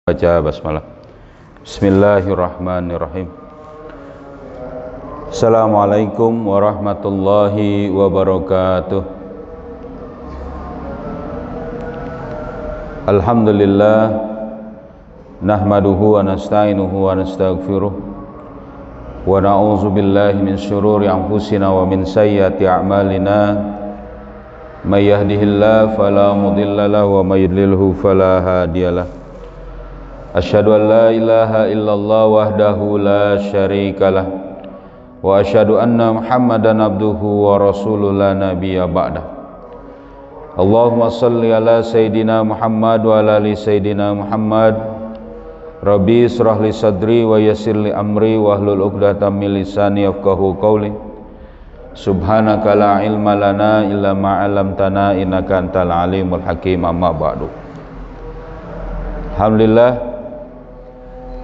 Baca basmalah. Bismillahirrahmanirrahim. Assalamualaikum warahmatullahi wabarakatuh. Alhamdulillah nahmaduhu wa nasta'inuhu wa nastaghfiruh wa na'udzu billahi min syururi anfusina wa min sayyiati a'malina. May yahdihillahu fala mudilla lahu wa may yudlilhu fala hadiyalah. Asyhadu an la ilaha illallah wahdahu la syarikalah wa asyhadu anna Muhammadan abduhu wa rasuluhu la nabiyya ba'dah. Allahumma shalli ala sayidina Muhammad wa ala ali sayidina Muhammad. Rabbi israh li sadri wa yassir li amri wahlul 'uqdatam min lisani yafqahu qawli. Subhanaka la ilma lana illa ma 'allamtana innaka antal alimul hakim. Amma ba'du. Alhamdulillah,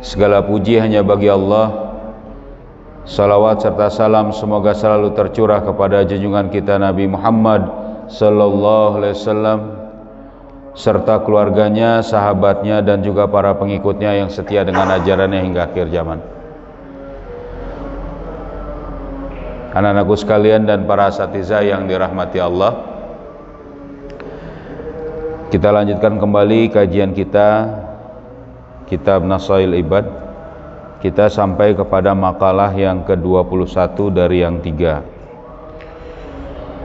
segala puji hanya bagi Allah. Salawat serta salam semoga selalu tercurah kepada junjungan kita Nabi Muhammad sallallahu alaihi wasallam serta keluarganya, sahabatnya dan juga para pengikutnya yang setia dengan ajarannya hingga akhir zaman. Anak-anakku sekalian dan para asatidzah yang dirahmati Allah, kita lanjutkan kembali kajian kita Kitab Nasail Ibad. Kita sampai kepada makalah yang ke-21 dari yang 3.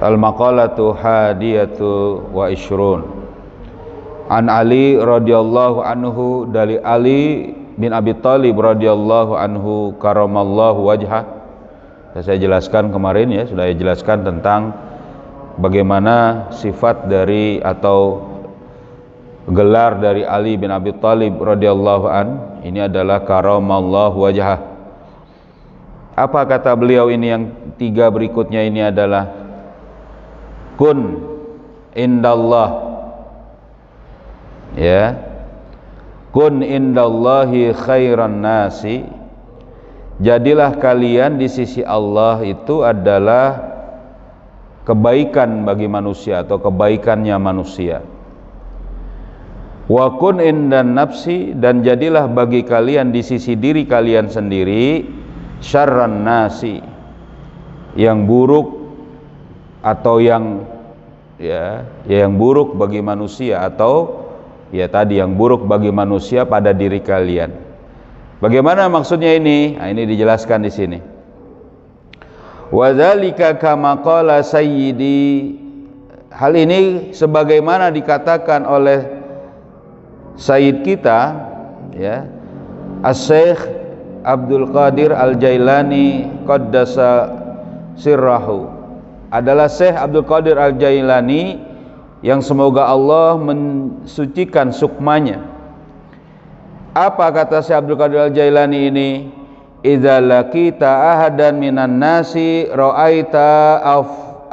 Al-maqalatu hadiyatu wa ishrun. An Ali radhiyallahu anhu, dari Ali bin Abi Thalib radhiyallahu anhu karamallahu wajhah. Saya jelaskan kemarin ya, sudah saya jelaskan tentang bagaimana sifat dari atau gelar dari Ali bin Abi Thalib radhiyallahu an. Ini adalah karamallahu wajhah. Apa kata beliau ini yang 3 berikutnya ini adalah kun indallah, ya, kun indallahi khairan nasi, jadilah kalian di sisi Allah itu adalah kebaikan bagi manusia atau kebaikannya manusia. Wa kun indan nafsi, dan jadilah bagi kalian di sisi diri kalian sendiri syarran nasi, yang buruk atau yang yang buruk bagi manusia, atau ya tadi yang buruk bagi manusia pada diri kalian. Bagaimana maksudnya ini? Nah, ini dijelaskan di sini. Wa dzalika kama qala sayyidi, hal ini sebagaimana dikatakan oleh Sayyid kita, ya, Asy-Syaikh Abdul Qadir Al-Jailani qaddasa sirrahu, adalah Syekh Abdul Qadir Al-Jailani yang semoga Allah mensucikan sukmanya. Apa kata Syekh Abdul Qadir Al-Jailani ini? Idza laqita ahadan minan nasi ra'aita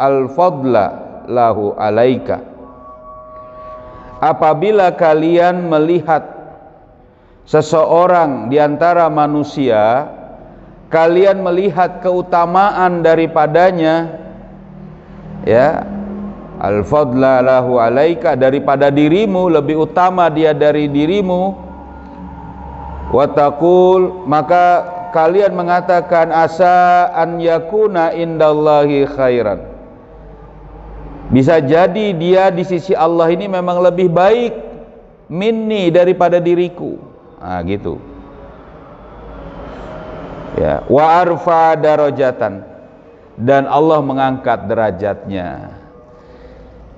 al-fadla lahu alaika. Apabila kalian melihat seseorang di antara manusia, kalian melihat keutamaan daripadanya, ya, al-fadla lahu alaika, daripada dirimu, lebih utama dia dari dirimu, wa taqul, maka kalian mengatakan asa an yakuna indallahi khairan, bisa jadi dia di sisi Allah ini memang lebih baik minni, daripada diriku. Nah, gitu. Ya, wa arfa darajatan, dan Allah mengangkat derajatnya.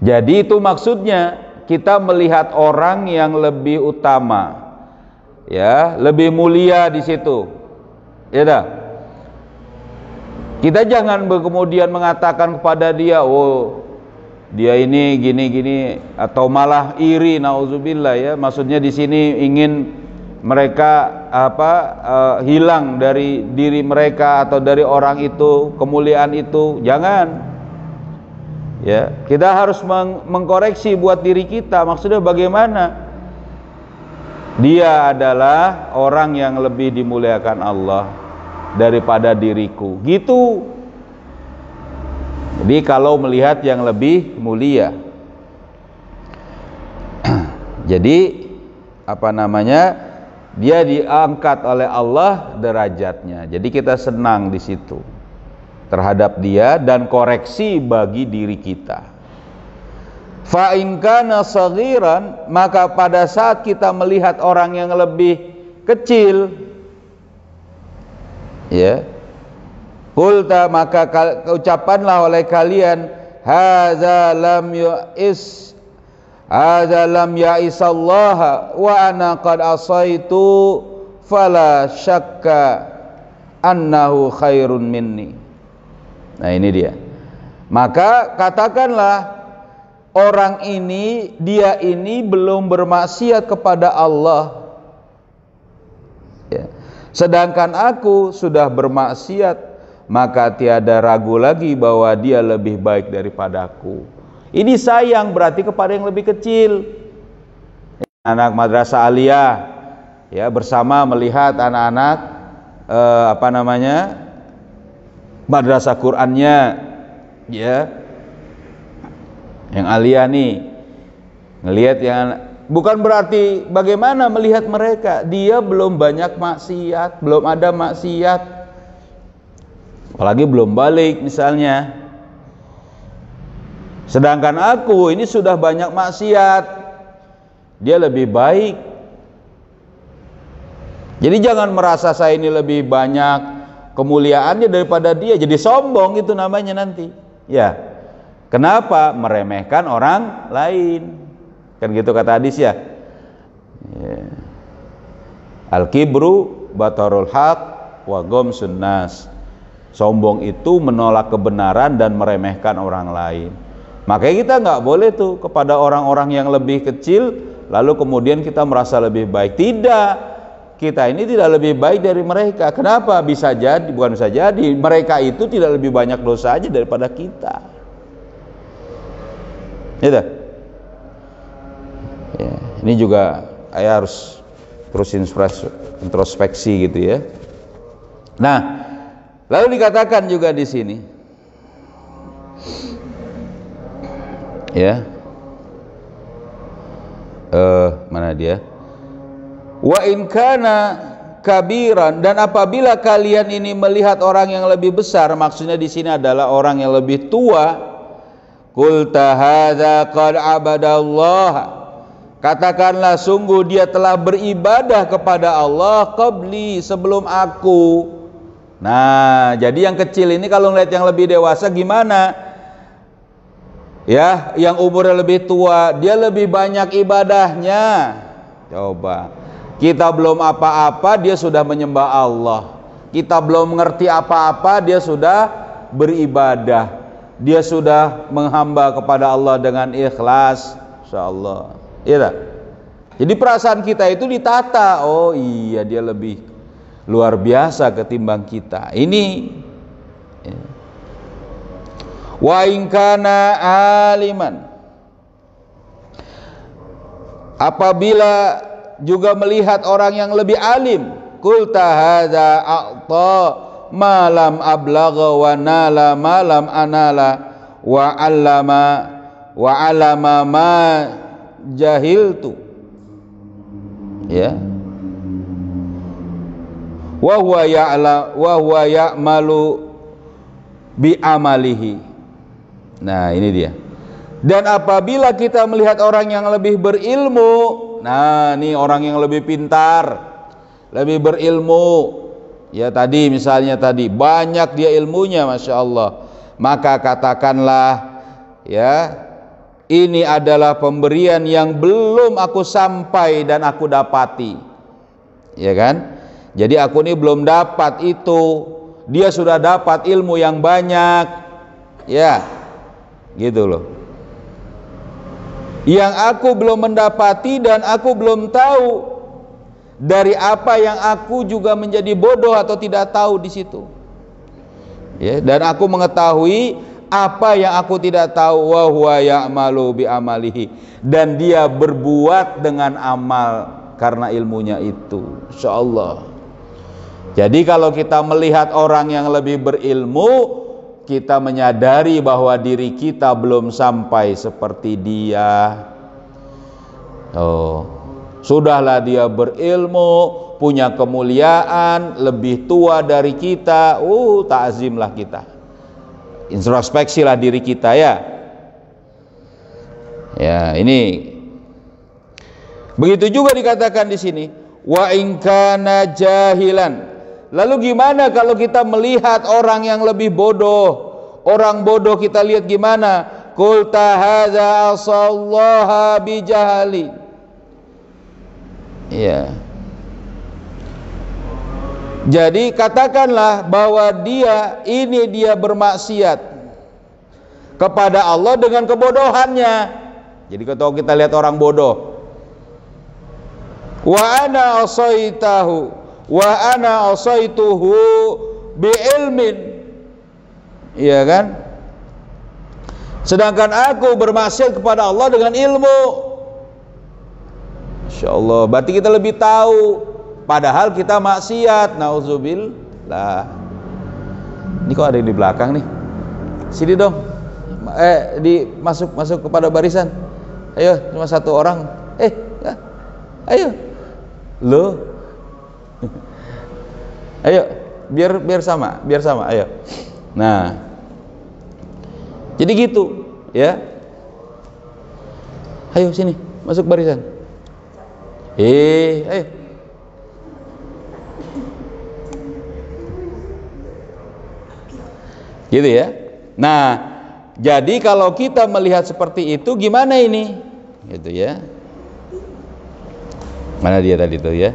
Jadi itu maksudnya, kita melihat orang yang lebih utama, ya, lebih mulia di situ. Ya dah. Kita jangan kemudian mengatakan kepada dia, oh, dia ini gini-gini, atau malah iri, nauzubillah, ya. Maksudnya di sini ingin mereka hilang dari diri mereka atau dari orang itu kemuliaan itu. Jangan. Ya, kita harus mengkoreksi buat diri kita. Maksudnya bagaimana? Dia adalah orang yang lebih dimuliakan Allah daripada diriku. Gitu. Jadi kalau melihat yang lebih mulia, Jadi apa namanya, dia diangkat oleh Allah derajatnya. Jadi kita senang di situ terhadap dia dan koreksi bagi diri kita. Fa in kana saghiran, maka pada saat kita melihat orang yang lebih kecil, ya, qulta, maka ucapanlah oleh kalian, hadza lam ya'isallaha wa ana qad asaitu fala syakka annahu khairun minni. Nah, ini dia. Maka katakanlah, orang ini, dia ini belum bermaksiat kepada Allah, ya. Sedangkan aku sudah bermaksiat, maka tiada ragu lagi bahwa dia lebih baik daripadaku. Ini sayang berarti kepada yang lebih kecil. Anak madrasah aliyah, ya, bersama melihat anak-anak madrasah Qur'annya, ya, yang aliyah nih, ngelihat yang, bukan berarti bagaimana melihat mereka, dia belum banyak maksiat, belum ada maksiat, apalagi belum balik misalnya. Sedangkan aku ini sudah banyak maksiat, dia lebih baik. Jadi jangan merasa saya ini lebih banyak kemuliaannya daripada dia, jadi sombong itu namanya nanti, ya. Kenapa? Meremehkan orang lain, kan gitu kata hadis, ya. Al-kibru batarul haq wa ghamsun nas. Sombong itu menolak kebenaran dan meremehkan orang lain. Makanya kita nggak boleh tuh kepada orang-orang yang lebih kecil lalu kemudian kita merasa lebih baik. Tidak, kita ini tidak lebih baik dari mereka. Kenapa? Bisa jadi, bukan bisa jadi, mereka itu tidak lebih banyak dosa aja daripada kita. Gitu. Ya, ini juga saya harus terus introspeksi gitu ya. Nah, lalu dikatakan juga di sini, ya, mana dia? Wa in kana kabiran, dan apabila kalian ini melihat orang yang lebih besar, maksudnya di sini adalah orang yang lebih tua, qulta hadza qad abadallah, katakanlah sungguh dia telah beribadah kepada Allah qabli, sebelum aku. Nah, jadi yang kecil ini kalau ngeliat yang lebih dewasa gimana? Ya, yang umurnya lebih tua, dia lebih banyak ibadahnya. Coba, kita belum apa-apa, dia sudah menyembah Allah. Kita belum mengerti apa-apa, dia sudah beribadah. Dia sudah menghamba kepada Allah dengan ikhlas, insyaallah. Iya. Jadi perasaan kita itu ditata. Oh iya, dia lebih luar biasa ketimbang kita. Ini, ya. Wa in kana aliman, apabila juga melihat orang yang lebih alim, qulta hadza a'ta ma lam ablagha wa nala ma lam anala wa 'allama ma jahiltu, ya, wa huwa ya'malu bi amalihi. Nah, ini dia. Dan apabila kita melihat orang yang lebih berilmu, nah, ini orang yang lebih pintar, lebih berilmu, ya, tadi misalnya tadi banyak dia ilmunya, masya Allah, maka katakanlah, ya, ini adalah pemberian yang belum aku sampai dan aku dapati, ya kan? Jadi aku ini belum dapat itu, dia sudah dapat ilmu yang banyak, ya, gitu loh. Yang aku belum mendapati dan aku belum tahu dari apa yang aku juga menjadi bodoh atau tidak tahu di situ, ya, dan aku mengetahui apa yang aku tidak tahu, wa huwa ya'malu bi amalihi, dan dia berbuat dengan amal karena ilmunya itu, insyaallah. Jadi kalau kita melihat orang yang lebih berilmu, kita menyadari bahwa diri kita belum sampai seperti dia. Oh, Sudahlah dia berilmu, punya kemuliaan, lebih tua dari kita, ta'zimlah kita. Introspeksilah diri kita ya. Ya, ini. Begitu juga dikatakan di sini, wa in kana jahilan. Lalu gimana kalau kita melihat orang yang lebih bodoh? Orang bodoh kita lihat gimana? Qul tahadza asallaha bijahali. Ya. Jadi katakanlah bahwa dia bermaksiat kepada Allah dengan kebodohannya. Jadi kalau kita lihat orang bodoh, wa ana asaitahu wa ana asaituhu bi ilmin, iya kan? Sedangkan aku bermaksiat kepada Allah dengan ilmu. Insyaallah, berarti kita lebih tahu, padahal kita maksiat. Nauzubillah. Ini kok ada di belakang nih? Sini dong. Masuk kepada barisan. Ayo, cuma satu orang. Ayo. Loh. Ayo, biar sama, ayo. Nah. Jadi gitu, ya. Ayo sini, masuk barisan. Ayo. Gitu ya. Nah, jadi kalau kita melihat seperti itu gimana ini? Gitu ya. Mana dia tadi tuh ya?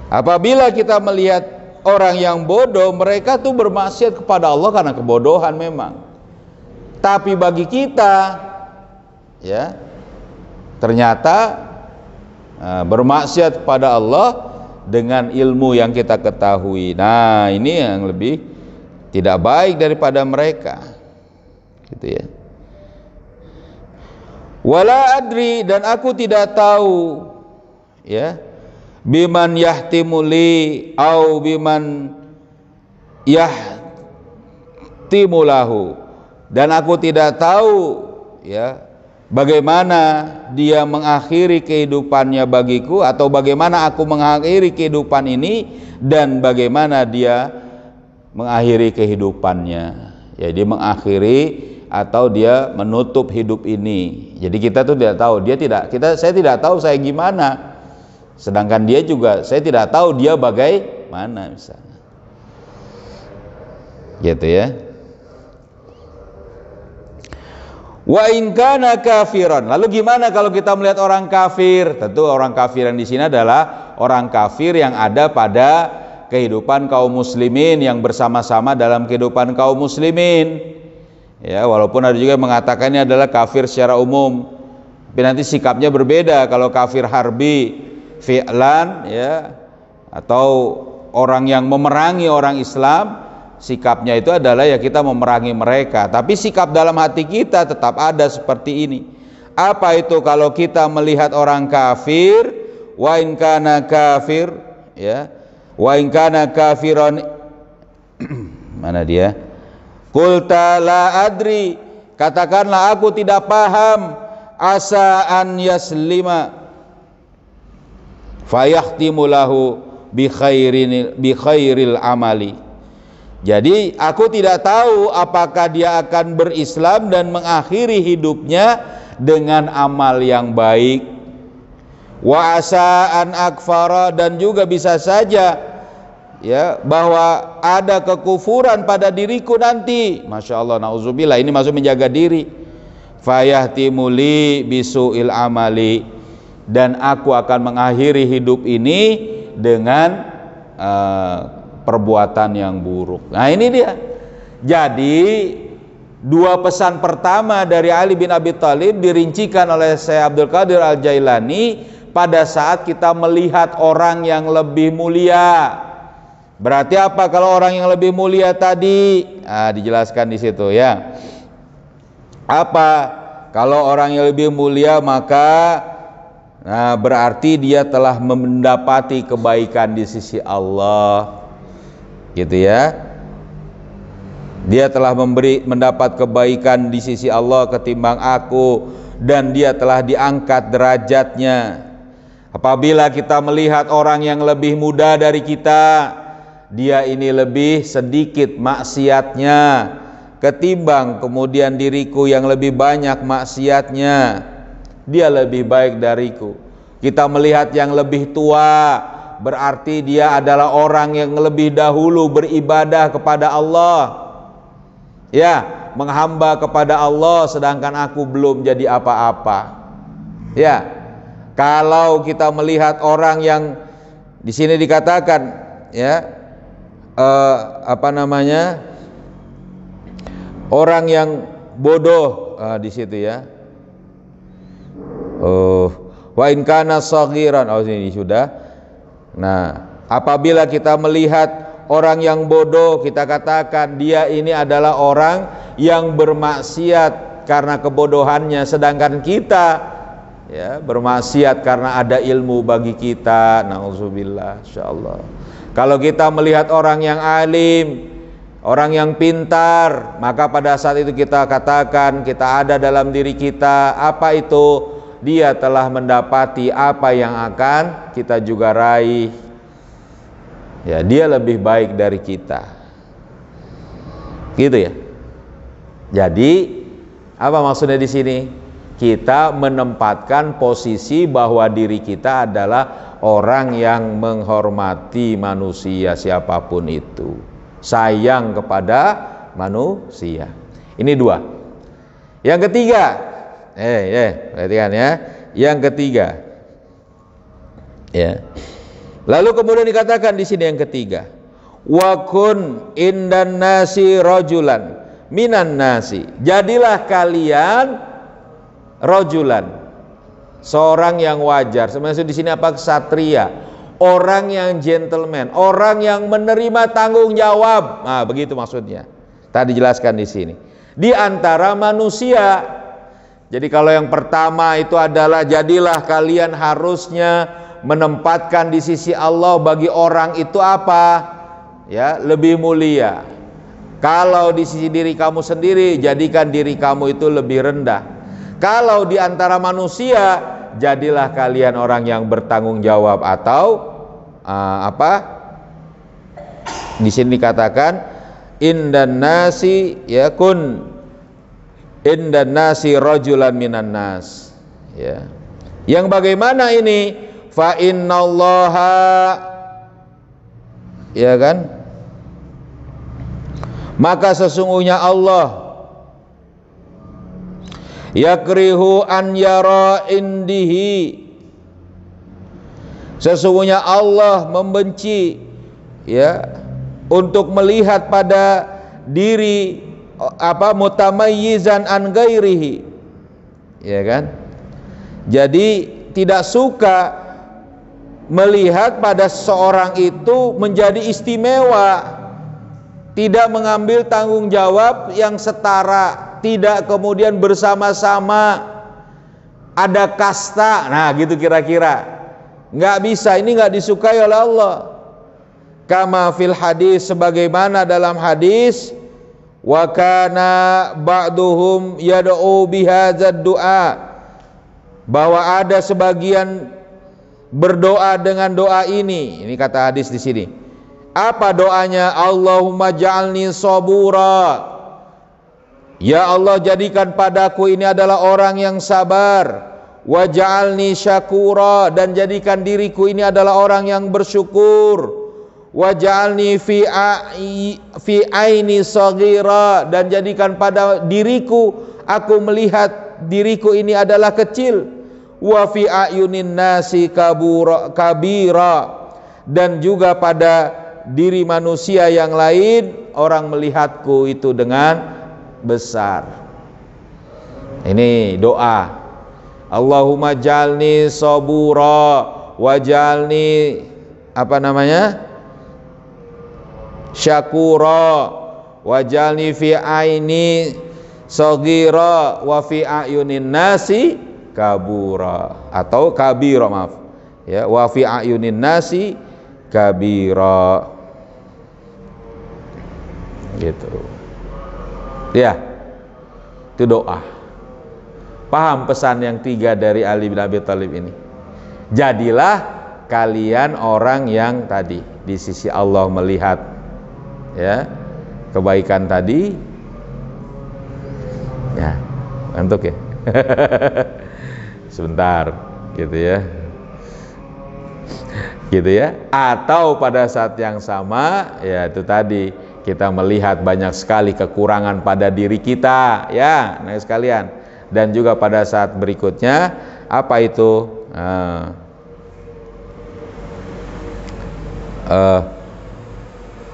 Apabila kita melihat orang yang bodoh, mereka tuh bermaksiat kepada Allah karena kebodohan memang. Tapi bagi kita, ya, ternyata bermaksiat kepada Allah dengan ilmu yang kita ketahui. Nah, ini yang lebih tidak baik daripada mereka, gitu ya. Wala adri, dan aku tidak tahu, ya, biman yahtimuli au biman yahtimulahu, dan aku tidak tahu, ya, bagaimana dia mengakhiri kehidupannya bagiku, atau bagaimana aku mengakhiri kehidupan ini, dan bagaimana dia mengakhiri kehidupannya. Ya, dia mengakhiri atau dia menutup hidup ini. Jadi kita tuh tidak tahu, saya tidak tahu saya gimana. Sedangkan dia juga, saya tidak tahu dia bagaimana misalnya. Gitu ya. Wa in kana kafiran. Lalu gimana kalau kita melihat orang kafir? Tentu orang kafir yang di sini adalah orang kafir yang ada pada kehidupan kaum muslimin, yang bersama-sama dalam kehidupan kaum muslimin. Ya, walaupun ada juga yang mengatakan ini adalah kafir secara umum. Tapi nanti sikapnya berbeda. Kalau kafir harbi, fi'lan, ya, atau orang yang memerangi orang Islam, sikapnya itu adalah ya kita memerangi mereka, tapi sikap dalam hati kita tetap ada seperti ini. Apa itu? Kalau kita melihat orang kafir, wa in kana kafir, ya, wa in kana kafiran mana dia? Qulta la adri, katakanlah aku tidak paham, asa an yaslima fayahtimu lahu bi khairil amali. Jadi aku tidak tahu apakah dia akan berislam dan mengakhiri hidupnya dengan amal yang baik. Wa asa'an akfara, dan juga bisa saja, ya, bahwa ada kekufuran pada diriku nanti. Masya Allah, na'udzubillah, ini masuk menjaga diri. Fayahtimuli bisu'il amali, dan aku akan mengakhiri hidup ini dengan perbuatan yang buruk. Nah, ini dia. Jadi dua pesan pertama dari Ali bin Abi Thalib dirincikan oleh Syekh Abdul Qadir Al-Jailani pada saat kita melihat orang yang lebih mulia. Berarti apa kalau orang yang lebih mulia tadi? Dijelaskan di situ ya. Apa? Kalau orang yang lebih mulia maka berarti dia telah mendapati kebaikan di sisi Allah. Gitu ya, dia telah mendapat kebaikan di sisi Allah ketimbang aku, dan dia telah diangkat derajatnya. Apabila kita melihat orang yang lebih muda dari kita, dia ini lebih sedikit maksiatnya ketimbang kemudian diriku yang lebih banyak maksiatnya, dia lebih baik dariku. Kita melihat yang lebih tua, berarti dia adalah orang yang lebih dahulu beribadah kepada Allah, ya, menghamba kepada Allah, sedangkan aku belum jadi apa-apa. Ya, kalau kita melihat orang yang di sini dikatakan, ya, orang yang bodoh, di situ ya. Wa in kana saghiran, ini sudah. Nah, apabila kita melihat orang yang bodoh, kita katakan dia ini adalah orang yang bermaksiat karena kebodohannya, sedangkan kita, ya, bermaksiat karena ada ilmu bagi kita. Nauzubillah, insyaallah. Kalau kita melihat orang yang alim, orang yang pintar, maka pada saat itu kita katakan, kita ada dalam diri kita, apa itu? Dia telah mendapati apa yang akan kita juga raih. Ya, dia lebih baik dari kita. Gitu ya. Jadi, apa maksudnya di sini? Kita menempatkan posisi bahwa diri kita adalah orang yang menghormati manusia siapapun itu, sayang kepada manusia. Ini dua. Yang ketiga, perhatikan ya. Yang ketiga, ya. Lalu kemudian dikatakan di sini yang ketiga, wa kun indan nasi rajulan minan nasi. Jadilah kalian rajulan, seorang yang wajar. Sebenarnya di sini apa? Ksatria, orang yang gentleman, orang yang menerima tanggung jawab. Nah, begitu maksudnya. Tadi jelaskan di sini. Di antara manusia. Jadi kalau yang pertama itu adalah jadilah kalian harusnya menempatkan di sisi Allah bagi orang itu apa? Ya, lebih mulia. Kalau di sisi diri kamu sendiri, jadikan diri kamu itu lebih rendah. Kalau di antara manusia, jadilah kalian orang yang bertanggung jawab, atau di sini dikatakan indan nasi yakun indan nasi rajulan minan nas. Ya. Yang bagaimana ini? Fa innallaha, ya kan? Maka sesungguhnya Allah yakrihu an yara indihi, sesungguhnya Allah membenci, ya, untuk melihat pada diri mutamayyizan an ghairihi, ya kan? Jadi tidak suka melihat pada seorang itu menjadi istimewa, tidak mengambil tanggung jawab yang setara, tidak kemudian bersama-sama, ada kasta. Nah, gitu kira-kira. Nggak bisa, ini nggak disukai oleh Allah. Kama fil hadis, sebagaimana dalam hadis, wa kana ba'duhum yad'u bihadzal du'a, bahwa ada sebagian berdoa dengan doa ini. Ini kata hadis di sini. Apa doanya? Allahumma ja'alni sabura. Ya Allah, jadikan padaku ini adalah orang yang sabar. Wa ja'alni syakura, dan jadikan diriku ini adalah orang yang bersyukur. Wa ja'alni fi aini saghira, dan jadikan pada diriku, aku melihat diriku ini adalah kecil. Wa fi ayunin nasi kabira, dan juga pada diri manusia yang lain orang melihatku itu dengan besar. Ini doa. Allahumma jalni sabura wajalni syakura wajalni fi aini saghira wa fi ayunin nasi kabura, atau kabira, maaf ya, wa fi ayunin nasi kabira, gitu ya. Itu doa. Paham pesan yang tiga dari Ali bin Abi Thalib ini? Jadilah kalian orang yang tadi di sisi Allah melihat ya kebaikan tadi. Ya, ngantuk ya. Sebentar gitu ya. Gitu ya. Atau pada saat yang sama ya itu tadi kita melihat banyak sekali kekurangan pada diri kita ya, nah sekalian. Dan juga pada saat berikutnya apa itu?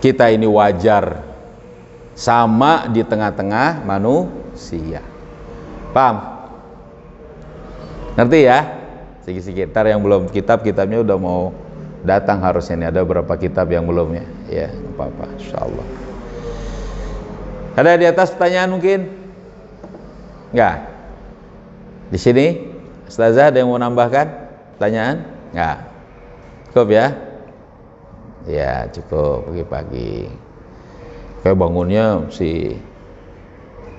Kita ini wajar sama di tengah-tengah manusia. Paham? Ngerti ya? Sedikit-sedikit. Ntar yang belum kitabnya udah mau datang harusnya nih. Ada beberapa kitab yang belum ya. Ya, apa-apa, insyaallah. Ada di atas pertanyaan mungkin? Enggak? Di sini Ustazah ada yang mau nambahkan pertanyaan? Enggak. Cukup ya? Ya, cukup pagi-pagi. Kayak bangunnya si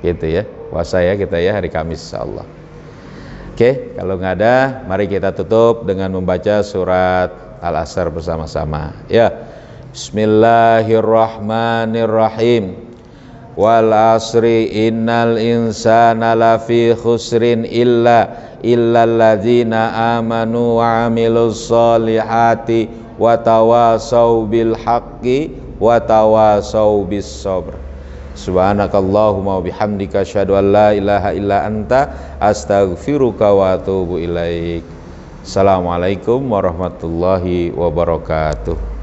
gitu ya. Puasa ya kita ya hari Kamis insyaallah. Oke, kalau nggak ada, mari kita tutup dengan membaca surat Al-Asr bersama-sama. Ya, Bismillahirrahmanirrahim. Wal asri innal insana lafi khusrin illalladzina amanu wa amilus solihati wa tawasau bil haqqi wa tawasau bis sabr. Subhanakallahumma wa bihamdika asyhadu an la ilaha illa anta astaghfiruka wa atubu ilaik. Assalamualaikum warahmatullahi wabarakatuh.